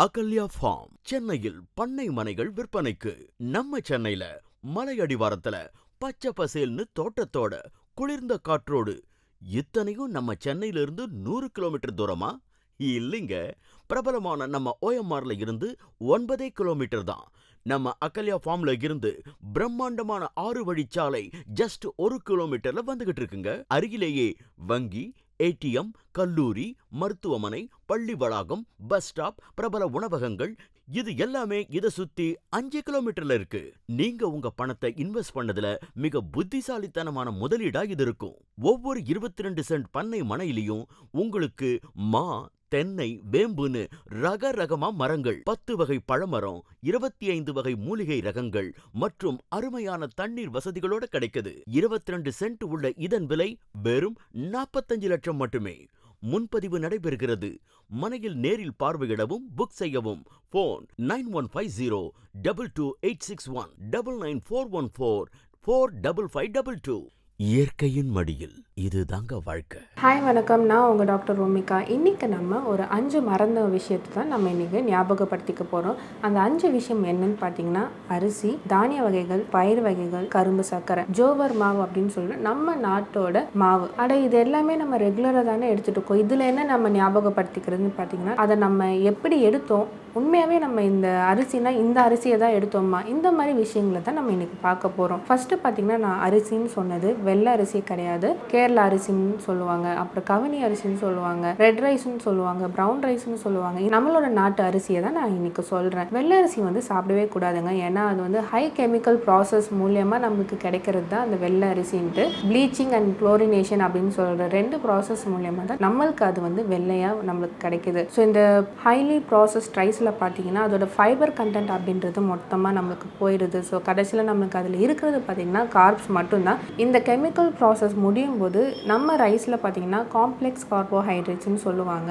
Ahalya form சென்னையில் பண்ணை மனைகள் விற்பனைக்கு. நம்ம சென்னையில மலை அடிவாரத்துல பச்சை பசேல்னு தோட்டத்தோட குளிர்ந்த காற்றோடு, இத்தனையும் நம்ம சென்னையில இருந்து 100 கிலோமீட்டர் தூரமா? இல்லைங்க, பிரபலமான நம்ம OMRல இருந்து 9 கிலோமீட்டர் தான். நம்ம அகல்யா ஃபார்ம்ல இருந்து பிரம்மாண்டமான 6 வழிச்சாலை ஜஸ்ட் 1 கிலோமீட்டர்ல வந்துகிட்டு இருக்குங்க. அருகிலேயே வங்கி, ATM, கல்லூரி, மருத்துவமனை, பள்ளி வளாகம், பஸ் ஸ்டாப், பிரபல உணவகங்கள், இது எல்லாமே இத சுத்தி 5 கிலோமீட்டர்ல இருக்கு. நீங்க உங்க பணத்தை இன்வெஸ்ட் பண்ணதுல மிக புத்திசாலித்தனமான முதலீடா இது இருக்கும். ஒவ்வொரு 22 சென்ட் பண்ணை மனையிலையும் உங்களுக்கு மா, தென்னை, வேம்புன்னு ரகரகமா மரங்கள், 10 வகை பழமரம், 25 வகை மூலிகை ரகங்கள் மற்றும் அருமையான தண்ணீர் வசதிகளோட கிடைக்குது. 22 சென்ட் உள்ள இதன் விலை வெறும் 45 லட்சம் மட்டுமே. முன்பதிவு நடைபெறுகிறது. மனையில் நேரில் பார்வையிடவும் புக் செய்யவும் போன் 91502286199414 45522. இயற்கையின் மடியில் இதுதாங்க வாழ்க்கை. ஹாய் வணக்கம், நான் உங்கள் டாக்டர் ரோமிகா. இன்றைக்கி நம்ம ஒரு 5 மறந்த விஷயத்தை தான் நம்ம இன்றைக்கி ஞாபகப்படுத்திக்க போகிறோம். அந்த 5 விஷயம் என்னன்னு பார்த்தீங்கன்னா, அரிசி, தானிய வகைகள், பயிர் வகைகள், கரும்பு சர்க்கரை, ஜோவர் மாவு அப்படின்னு சொல்லிட்டு நம்ம நாட்டோட மாவு. இது எல்லாமே நம்ம ரெகுலராக தானே எடுத்துகிட்டு இருக்கோம். இதில் என்ன நம்ம ஞாபகப்படுத்திக்கிறதுன்னு பார்த்தீங்கன்னா, அதை நம்ம எப்படி எடுத்தோம், உண்மையாகவே நம்ம இந்த அரிசினா இந்த அரிசியை தான் எடுத்தோமா, இந்த மாதிரி விஷயங்களை தான் நம்ம இன்றைக்கி பார்க்க போகிறோம். ஃபஸ்ட்டு பார்த்தீங்கன்னா, நான் அரிசின்னு சொன்னது வெள்ளை அரிசி கிடையாது, கேரளா அரிசின்னு சொல்லுவாங்க, அப்புறம் கவனி அரிசின்னு சொல்லுவாங்க, ரெட் ரைஸ்ன்னு சொல்லுவாங்க, ப்ரௌன் ரைஸ்ன்னு சொல்லுவாங்க. நம்மளோட நாட்டு அரிசியை தான் நான் இன்னைக்கு சொல்கிறேன். வெள்ளை அரிசி வந்து சாப்பிடவே கூடாதுங்க, ஏன்னா அது வந்து ஹை கெமிக்கல் ப்ராசஸ் மூலியமாக நம்மளுக்கு கிடைக்கிறது தான் அந்த வெள்ளை அரிசின்ட்டு. ப்ளீச்சிங் அண்ட் குளோரினேஷன் அப்படின்னு சொல்கிற 2 ப்ராசஸ் மூலியமாக தான் நம்மளுக்கு அது வந்து வெள்ளையாக நம்மளுக்கு கிடைக்குது. ஸோ இந்த ஹைலி ப்ராசஸ்ட் ரைஸில் பார்த்தீங்கன்னா அதோட ஃபைபர் கண்டென்ட் அப்படின்றது மொத்தமாக நம்மளுக்கு போயிடுது. ஸோ கடைசியில் நம்மளுக்கு அதில் இருக்கிறது பார்த்தீங்கன்னா கார்ப்ஸ் மட்டும்தான். இந்த கெமிக்கல் ப்ராசஸ் முடியும் போது நம்ம ரைஸில் பார்த்தீங்கன்னா காம்ப்ளெக்ஸ் கார்போஹைட்ரேட்ஸ்னு சொல்லுவாங்க.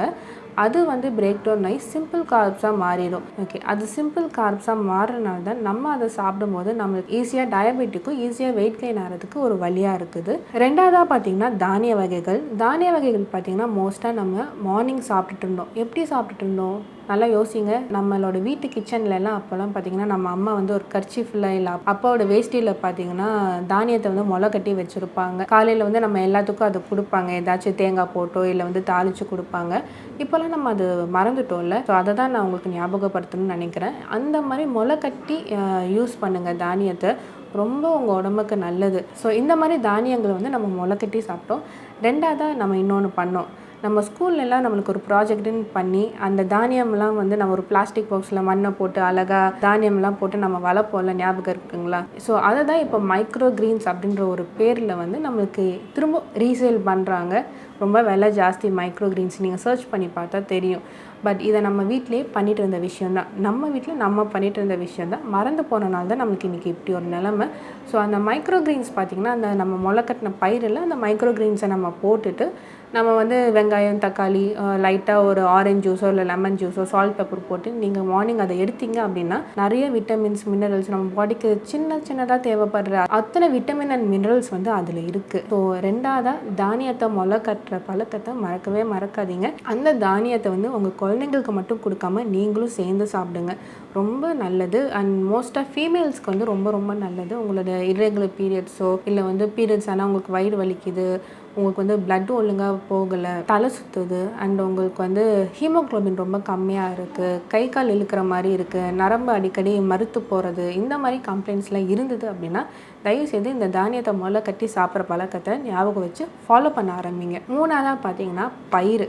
அது வந்து பிரேக் டவுன் ஆகி சிம்பிள் கார்ப்ஸாக மாறிடும். ஓகே, அது சிம்பிள் கார்ப்ஸாக மாறுறதுனால தான் நம்ம அதை சாப்பிடும்போது நம்மளுக்கு ஈஸியாக டயபெட்டிக்கும் ஈஸியாக வெயிட் கெயின் ஆகிறதுக்கு ஒரு வழியாக இருக்குது. ரெண்டாவதாக பார்த்தீங்கன்னா தானிய வகைகள். தானிய வகைகள் பார்த்தீங்கன்னா மோஸ்ட்டாக நம்ம மார்னிங் சாப்பிட்டுட்டு இருந்தோம். எப்படி சாப்பிட்டுட்டு இருந்தோம் நல்லா யோசிங்க. நம்மளோட வீட்டு கிச்சன்லலாம் அப்போல்லாம் பார்த்தீங்கன்னா நம்ம அம்மா வந்து ஒரு கர்ச்சீஃபில் இல்லை அப்பாவோட வேஷ்டியில் பார்த்தீங்கன்னா தானியத்தை வந்து முளை கட்டி வச்சுருப்பாங்க. காலையில் வந்து நம்ம எல்லாத்துக்கும் அதை கொடுப்பாங்க, ஏதாச்சும் தேங்காய் போட்டோ இல்லை வந்து தாளித்து கொடுப்பாங்க. இப்போல்லாம் நம்ம அது மறந்துட்டோம்ல. ஸோ அதை தான் நான் உங்களுக்கு ஞாபகப்படுத்தணும்னு நினைக்கிறேன். அந்த மாதிரி முளை கட்டி யூஸ் பண்ணுங்கள் தானியத்தை, ரொம்ப உங்கள் உடம்புக்கு நல்லது. ஸோ இந்த மாதிரி தானியங்களை வந்து நம்ம முளை கட்டி சாப்பிட்டோம். ரெண்டாவதாக நம்ம இன்னொன்று பண்ணோம். நம்ம ஸ்கூல்லலாம் நம்மளுக்கு ஒரு ப்ராஜெக்ட்டுன்னு பண்ணி அந்த தானியம்லாம் வந்து நம்ம ஒரு பிளாஸ்டிக் பாக்ஸில் மண்ணை போட்டு அழகாக தானியம்லாம் போட்டு நம்ம வளர்ப்போம்ல, ஞாபகம் இருக்குங்களா? ஸோ அதை தான் இப்போ மைக்ரோ கிரீன்ஸ் அப்படின்ற ஒரு பேரில் வந்து நம்மளுக்கு திரும்ப ரீசேல் பண்ணுறாங்க. ரொம்ப விலை ஜாஸ்தி மைக்ரோ கிரீன்ஸ், நீங்கள் சர்ச் பண்ணி பார்த்தா தெரியும். பட் இதை நம்ம வீட்டிலே பண்ணிட்டு இருந்த விஷயந்தான், நம்ம வீட்டில் நம்ம பண்ணிட்டு இருந்த விஷயந்தான். மறந்து போனனால தான் நம்மளுக்கு இன்றைக்கி இப்படி ஒரு நிலமை. ஸோ அந்த மைக்ரோ கிரீன்ஸ் பார்த்திங்கன்னா அந்த நம்ம முளைக்கட்டின பயிரில் அந்த மைக்ரோ கிரீன்ஸை நம்ம போட்டுட்டு நம்ம வந்து வெங்காயம், தக்காளி, லைட்டாக ஒரு ஆரஞ்சு ஜூஸோ இல்லை லெமன் ஜூஸோ, சால்ட் பெப்பர் போட்டு நீங்கள் மார்னிங் அதை எடுத்தீங்க அப்படின்னா நிறைய விட்டமின்ஸ், மினரல்ஸ், நம்ம பாடிக்கு சின்னதாக தேவைப்படுற அத்தனை விட்டமின் அண்ட் மினரல்ஸ் வந்து அதில் இருக்குது. ஸோ ரெண்டாவதாக தானியத்தை முளை கட்டுற பழக்கத்தை மறக்கவே மறக்காதீங்க. அந்த தானியத்தை வந்து உங்கள் குழந்தைங்களுக்கு மட்டும் கொடுக்காம நீங்களும் சேர்ந்து சாப்பிடுங்க, ரொம்ப நல்லது. அண்ட் மோஸ்ட்டாக ஃபீமேல்ஸ்க்கு வந்து ரொம்ப ரொம்ப நல்லது. உங்களோட இர்ரெகுலர் பீரியட்ஸோ இல்லை வந்து பீரியட்ஸ் ஆனால் உங்களுக்கு வயிறு வலிக்குது, உங்களுக்கு வந்து பிளட் ஒழுங்காக போகலை, தலை சுற்றுது, அண்ட் உங்களுக்கு வந்து ஹீமோக்ளோபின் ரொம்ப கம்மியாக இருக்குது, கை கால் இழுக்கிற மாதிரி இருக்குது, நரம்பு அடிக்கடி மறுத்து போகிறது, இந்த மாதிரி கம்ப்ளைண்ட்ஸ்லாம் இருந்தது அப்படின்னா தயவுசெய்து இந்த தானியத்தை முளை கட்டி சாப்பிட்ற பழக்கத்தை ஞாபகம் வச்சு ஃபாலோ பண்ண ஆரம்பிங்க. மூணாவதாக பார்த்தீங்கன்னா பயிர்.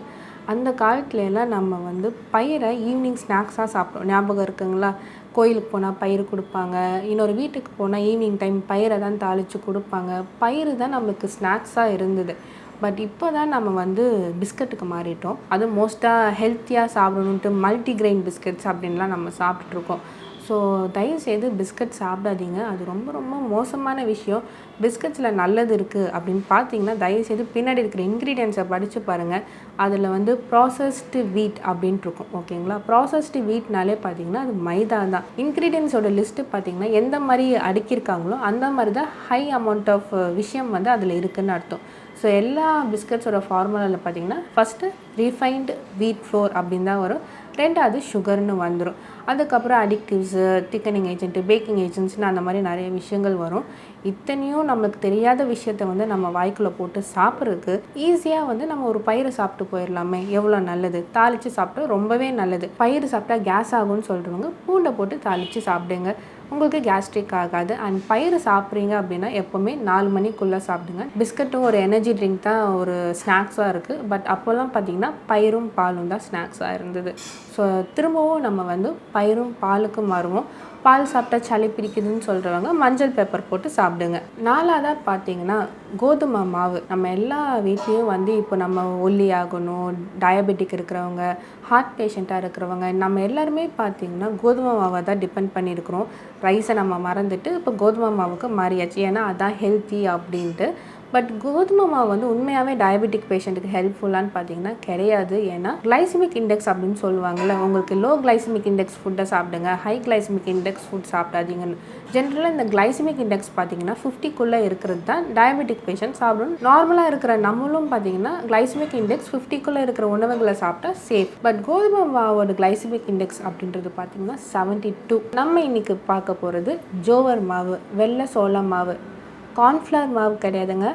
அந்த காலத்துலலாம் நம்ம வந்து பயிரை ஈவினிங் ஸ்நாக்ஸாக சாப்பிட்டோம், ஞாபகம் இருக்குங்களா? கோயிலுக்கு போனால் பயிர் கொடுப்பாங்க, இன்னொரு வீட்டுக்கு போனால் ஈவினிங் டைம் பயிரை தான் தாளித்து கொடுப்பாங்க. பயிர் தான் நம்மளுக்கு ஸ்நாக்ஸாக இருந்தது. பட் இப்போ தான் நம்ம வந்து பிஸ்கட்டுக்கு மாறிட்டோம். அது மோஸ்ட்டாக ஹெல்த்தியாக சாப்பிடணுன்ட்டு மல்டிகிரெயின் பிஸ்கட்ஸ் அப்படின்லாம் நம்ம சாப்பிட்ருக்கோம். ஸோ தயவுசெய்து பிஸ்கட் சாப்பிடாதீங்க, அது ரொம்ப ரொம்ப மோசமான விஷயம். பிஸ்கட்ஸில் நல்லது இருக்குது அப்படின்னு பார்த்தீங்கன்னா தயவுசெய்து பின்னாடி இருக்கிற இன்க்ரீடியன்ஸை படித்து பாருங்கள். அதில் வந்து ப்ராசஸ்டு வீட் அப்படின்ட்டு இருக்கும், ஓகேங்களா? ப்ராசஸ்டு வீட்னாலே பார்த்தீங்கன்னா அது மைதா தான். இன்க்ரீடியன்ஸோட லிஸ்ட்டு பார்த்தீங்கன்னா எந்த மாதிரி அடுக்கியிருக்காங்களோ அந்த மாதிரி தான் ஹை அமௌண்ட் ஆஃப் விஷயம் வந்து அதில் இருக்குதுன்னு அர்த்தம். ஸோ எல்லா பிஸ்கட்ஸோட ஃபார்முலாவில் பார்த்தீங்கன்னா ஃபஸ்ட்டு ரீஃபைன்டு வீட் ஃப்ளோர் அப்படின்னு தான் வரும். ரெண்டாவது சுகர்னு வந்துடும். அதுக்கப்புறம் அடிக்டிவ்ஸு, திக்கனிங் ஏஜென்ட்டு, பேக்கிங் ஏஜென்ட்ஸ்னு அந்த மாதிரி நிறைய விஷயங்கள் வரும். இத்தனையும் நம்மளுக்கு தெரியாத விஷயத்த வந்து நம்ம வாய்க்குள்ளே போட்டு சாப்பிட்றதுக்கு ஈஸியாக வந்து நம்ம ஒரு பயிரை சாப்பிட்டு போயிடலாமே, எவ்வளோ நல்லது. தாளித்து சாப்பிட்டா ரொம்பவே நல்லது. பயிறு சாப்பிட்டா கேஸ் ஆகும்னு சொல்கிறவங்க பூண்டை போட்டு தாளித்து சாப்பிடுங்க, உங்களுக்கு கேஸ்ட்ரிக் ஆகாது. அண்ட் பயிறு சாப்பிட்றீங்க அப்படின்னா எப்போவுமே 4 மணிக்குள்ளே சாப்பிடுங்க. பிஸ்கட்டும் ஒரு எனர்ஜி ட்ரிங்க் தான் ஒரு ஸ்நாக்ஸாக இருக்குது. பட் அப்போல்லாம் பார்த்திங்கன்னா பயிரும் பாலும் தான் ஸ்நாக்ஸாக இருந்தது. ஸோ திரும்பவும் நம்ம வந்து பயிரும் பாலுக்கு மாறுவோம். பால் சாப்பிட்டா சளி பிடிக்குதுன்னு சொல்கிறவங்க மஞ்சள் பெப்பர் போட்டு சாப்பிடுங்க. நாலாவதாக பார்த்தீங்கன்னா கோதுமை மாவு. நம்ம எல்லா வீட்லேயும் வந்து இப்போ நம்ம ஒல்லி ஆகணும், டயபெட்டிக் இருக்கிறவங்க, ஹார்ட் பேஷண்ட்டாக இருக்கிறவங்க, நம்ம எல்லாருமே பார்த்திங்கன்னா கோதுமை மாவை தான் டிபெண்ட் பண்ணியிருக்கிறோம். ரைஸை நம்ம மறந்துட்டு இப்போ கோதுமை மாவுக்கு மாறியாச்சு, ஏன்னா அதான் ஹெல்த்தி அப்படின்ட்டு. பட் கோதுமை மாவு வந்து உண்மையாகவே டயபெட்டிக் பேஷண்ட்டுக்கு ஹெல்ப்ஃபுல்லான்னு பார்த்தீங்கன்னா கிடையாது. ஏன்னா கிளைசிமிக் இண்டெக்ஸ் அப்படின்னு சொல்லுவாங்கள்ல, உங்களுக்கு லோ கிளைசிமிக் இண்டெக்ஸ் ஃபுட்டை சாப்பிடுங்க, ஹை கிளைசிமிக் இண்டெக்ஸ் ஃபுட் சாப்பிடாதீங்கன்னு. ஜென்ரலாக இந்த கிளைசிமிக் இண்டெக்ஸ் பார்த்தீங்கன்னா 50க்குள்ளே இருக்கிறது தான் டயபெட்டிக் பேஷண்ட் சாப்பிடணும். நார்மலாக இருக்கிற நம்மளும் பார்த்தீங்கன்னா கிளைசிமிக் இண்டெக்ஸ் 50க்குள்ளே இருக்கிற உணவுகளை சாப்பிட்டா சேஃப். பட் கோதுமை மாவோட கிளைசிமிக் இண்டெக்ஸ் அப்படின்றது பார்த்தீங்கன்னா 72. நம்ம இன்னைக்கு பார்க்க போகிறது ஜோவர் மாவு, வெள்ளை சோள மாவு. கார்ன்ஃப்ளவர் மாவு கிடையாதுங்க,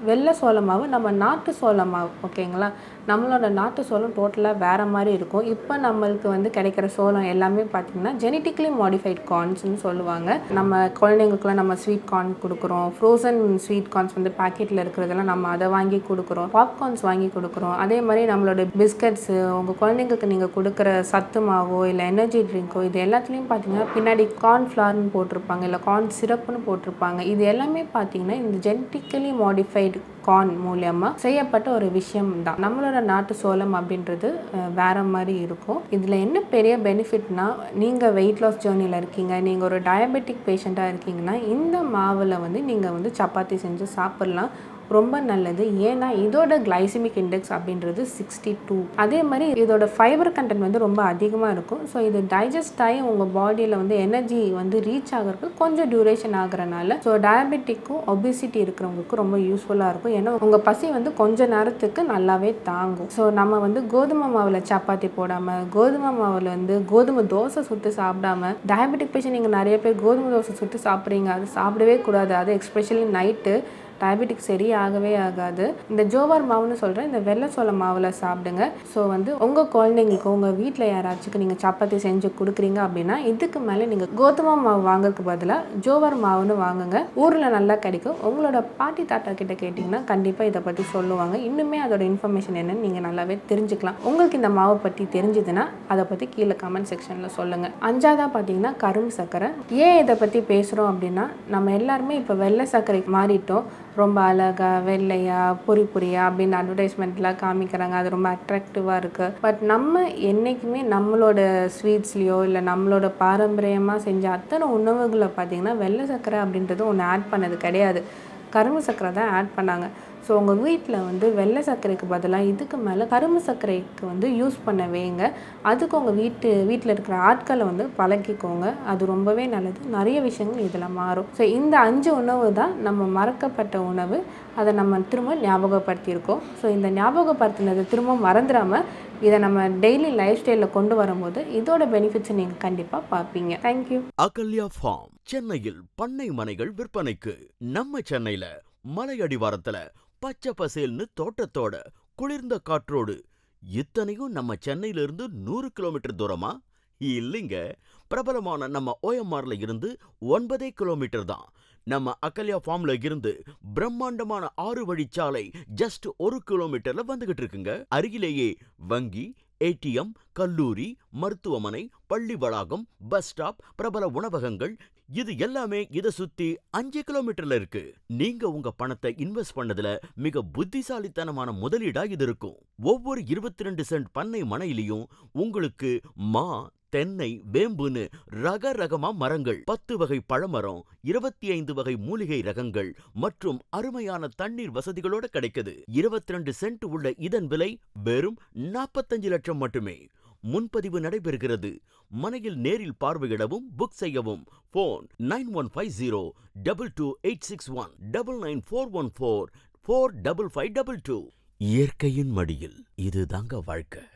வெள்ளை சோள மாவு, நம்ம நாட்டு சோள மாவு. ஓகேங்களா, நம்மளோட நாட்டு சோளம் டோட்டலாக வேறு மாதிரி இருக்கும். இப்போ நம்மளுக்கு வந்து கிடைக்கிற சோளம் எல்லாமே பார்த்திங்கன்னா ஜெனட்டிக்கலி மாடிஃபைட் கார்ன்ஸ்னு சொல்லுவாங்க. நம்ம குழந்தைங்களுக்குலாம் நம்ம ஸ்வீட் கார்ன் கொடுக்குறோம், ஃப்ரோசன் ஸ்வீட் கார்ன்ஸ் வந்து பேக்கெட்டில் இருக்கிறதெல்லாம் நம்ம அதை வாங்கி கொடுக்குறோம், பாப்கார்ன்ஸ் வாங்கி கொடுக்குறோம். அதே மாதிரி நம்மளோட பிஸ்கட்ஸு, உங்கள் குழந்தைங்களுக்கு நீங்கள் கொடுக்குற சத்து மாவோ இல்லை எனர்ஜி ட்ரிங்க்கோ, இது எல்லாத்துலேயும் பார்த்திங்கன்னா பின்னாடி கார்ன்ஃப்ளவர்னு போட்டிருப்பாங்க, இல்லை கார்ன் சிரப்புன்னு போட்டிருப்பாங்க. இது எல்லாமே பார்த்திங்கன்னா இந்த ஜெனட்டிக்கலி மாடிஃபைடு கார்ன் மூலமாக செய்யப்பட்ட ஒரு விஷயம் தான். நம்மளோட நாட்டு சோளம் அப்படின்றது வேற மாதிரி இருக்கும். இதில் என்ன பெரிய பெனிஃபிட்னா, நீங்கள் வெயிட் லாஸ் ஜேர்னியில் இருக்கீங்க, நீங்கள் ஒரு டயபெட்டிக் பேஷண்ட்டாக இருக்கீங்கன்னா இந்த மாவில் வந்து நீங்கள் வந்து சப்பாத்தி செஞ்சு சாப்பிட்லாம், ரொம்ப நல்லது. ஏன்னா இதோட கிளைசிமிக் இண்டெக்ஸ் அப்படின்றது 62. அதே மாதிரி இதோட ஃபைபர் கண்டென்ட் வந்து ரொம்ப அதிகமாக இருக்கும். ஸோ இது டைஜஸ்ட் ஆகி உங்கள் பாடியில் வந்து எனர்ஜி வந்து ரீச் ஆகிறதுக்கு கொஞ்சம் டியூரேஷன் ஆகிறனால ஸோ டயபெட்டிக்கும் ஒபிசிட்டி இருக்கிறவங்களுக்கு ரொம்ப யூஸ்ஃபுல்லாக இருக்கும். ஏன்னா உங்கள் பசி வந்து கொஞ்ச நேரத்துக்கு நல்லாவே தாங்கும். ஸோ நம்ம வந்து கோதுமை மாவில் சப்பாத்தி போடாமல், கோதுமை மாவில் வந்து கோதுமை தோசை சுட்டு சாப்பிடாம, டயபெட்டிக் பேஷண்ட் நீங்கள் நிறைய பேர் கோதுமை தோசை சுட்டு சாப்பிட்றீங்க, அது சாப்பிடவே கூடாது. அது எஸ்பெஷலி நைட்டு டயபெட்டிக் சரியாகவே ஆகாது. இந்த ஜோவர் மாவுன்னு சொல்கிறேன், இந்த வெள்ளை சோள மாவில் சாப்பிடுங்க. ஸோ வந்து உங்கள் குழந்தைங்களுக்கு, உங்கள் வீட்டில் யாராச்சும் நீங்கள் சப்பாத்தி செஞ்சு கொடுக்குறீங்க அப்படின்னா இதுக்கு மேலே நீங்கள் கோதுமை மாவு வாங்குறதுக்கு பதிலாக ஜோவர் மாவுன்னு வாங்குங்க. ஊரில் நல்லா கிடைக்கும். உங்களோட பாட்டி தாத்தா கிட்ட கேட்டிங்கன்னா கண்டிப்பாக இதை பற்றி சொல்லுவாங்க. இன்னுமே அதோட இன்ஃபர்மேஷன் என்னன்னு நீங்கள் நல்லாவே தெரிஞ்சுக்கலாம். உங்களுக்கு இந்த மாவை பற்றி தெரிஞ்சுதுன்னா அதை பற்றி கீழே கமெண்ட் செக்ஷனில் சொல்லுங்கள். அஞ்சாவதாக பார்த்தீங்கன்னா கரும்பு சர்க்கரை. ஏன் இதை பற்றி பேசுகிறோம் அப்படின்னா, நம்ம எல்லாருமே இப்போ வெள்ளை சர்க்கரைக்கு மாறிட்டோம். ரொம்ப அழகாக வெள்ளையாக பொரியா அப்படின்னு அட்வர்டைஸ்மெண்ட்லாம் காமிக்கிறாங்க, அது ரொம்ப அட்ராக்டிவாக இருக்குது. பட் நம்ம என்றைக்குமே நம்மளோட ஸ்வீட்ஸ்லேயோ இல்லை நம்மளோட பாரம்பரியமாக செஞ்ச அத்தனை உணவுகளை பார்த்திங்கன்னா வெள்ளை சர்க்கரை அப்படின்றது ஒன்று ஆட் பண்ணது கிடையாது, கரும்பு சர்க்கரை தான் ஆட் பண்ணாங்க. ஸோ உங்கள் வீட்டில் வந்து வெள்ளை சர்க்கரைக்கு பதிலாக இதுக்கு மேலே கரும்பு சர்க்கரைக்கு வந்து யூஸ் பண்ண வைங்க. அதுக்கு உங்கள் வீட்டில் இருக்கிற ஆட்களை வந்து பழக்கிக்கோங்க, அது ரொம்பவே நல்லது. நிறைய விஷயங்கள் இதில் மாறும். ஸோ இந்த 5 உணவு தான் நம்ம மறக்கப்பட்ட உணவு, அதை நம்ம திரும்ப ஞாபகப்படுத்தியிருக்கோம். ஸோ இந்த ஞாபகப்படுத்தினதை திரும்ப மறந்துடாமல் இதை நம்ம டெய்லி லைஃப் ஸ்டைலில் கொண்டு வரும்போது இதோட பெனிஃபிட்ஸை நீங்கள் கண்டிப்பாக பார்ப்பீங்க. தேங்க்யூ. அகல்யா ஃபார்ம் சென்னையில் பண்ணை மனைகள் விற்பனைக்கு. நம்ம சென்னையில் மலையடிவாரத்தில் பச்சை பசேல்னு தோட்டத்தோட குளிர்ந்த காற்றோடு. இத்தனையும் நம்ம சென்னையிலிருந்து 100 கிலோமீட்டர் தூரமா? இல்லைங்க, பிரபலமான நம்ம OMRல இருந்து 9 கிலோமீட்டர் தான். நம்ம அகல்யா ஃபார்ம்ல இருந்து பிரம்மாண்டமான 6 வழிச்சாலை ஜஸ்ட் 1 கிலோமீட்டர்ல வந்துகிட்டு இருக்குங்க. அருகிலேயே வங்கி, ATM, கல்லூரி, மருத்துவமனை, பள்ளி வளாகம், பஸ் ஸ்டாப், பிரபல உணவகங்கள், இது எல்லாமே இதை சுத்தி 5 கிலோமீட்டர்ல இருக்கு. நீங்க உங்க பணத்தை இன்வெஸ்ட் பண்ணதுல மிக புத்திசாலித்தனமான முதலீடா இது இருக்கும். ஒவ்வொரு 22 சென்ட் பண்ணை மனையிலையும் உங்களுக்கு மா, தென்னை, வேம்புன்னு ரகரகமா மரங்கள், 10 வகை பழமரம், 25 வகை மூலிகை ரகங்கள் மற்றும் அருமையான தண்ணீர் வசதிகளோட கிடைக்குது. 22 சென்ட் உள்ள இதன் விலை வெறும் 45 லட்சம் மட்டுமே. முன்பதிவு நடைபெறுகிறது. மனையில் நேரில் பார்வையிடவும் புக் செய்யவும் போன் 91502286 99414 45522. இயற்கையின் மடியில் இது தாங்க வாழ்க்கை.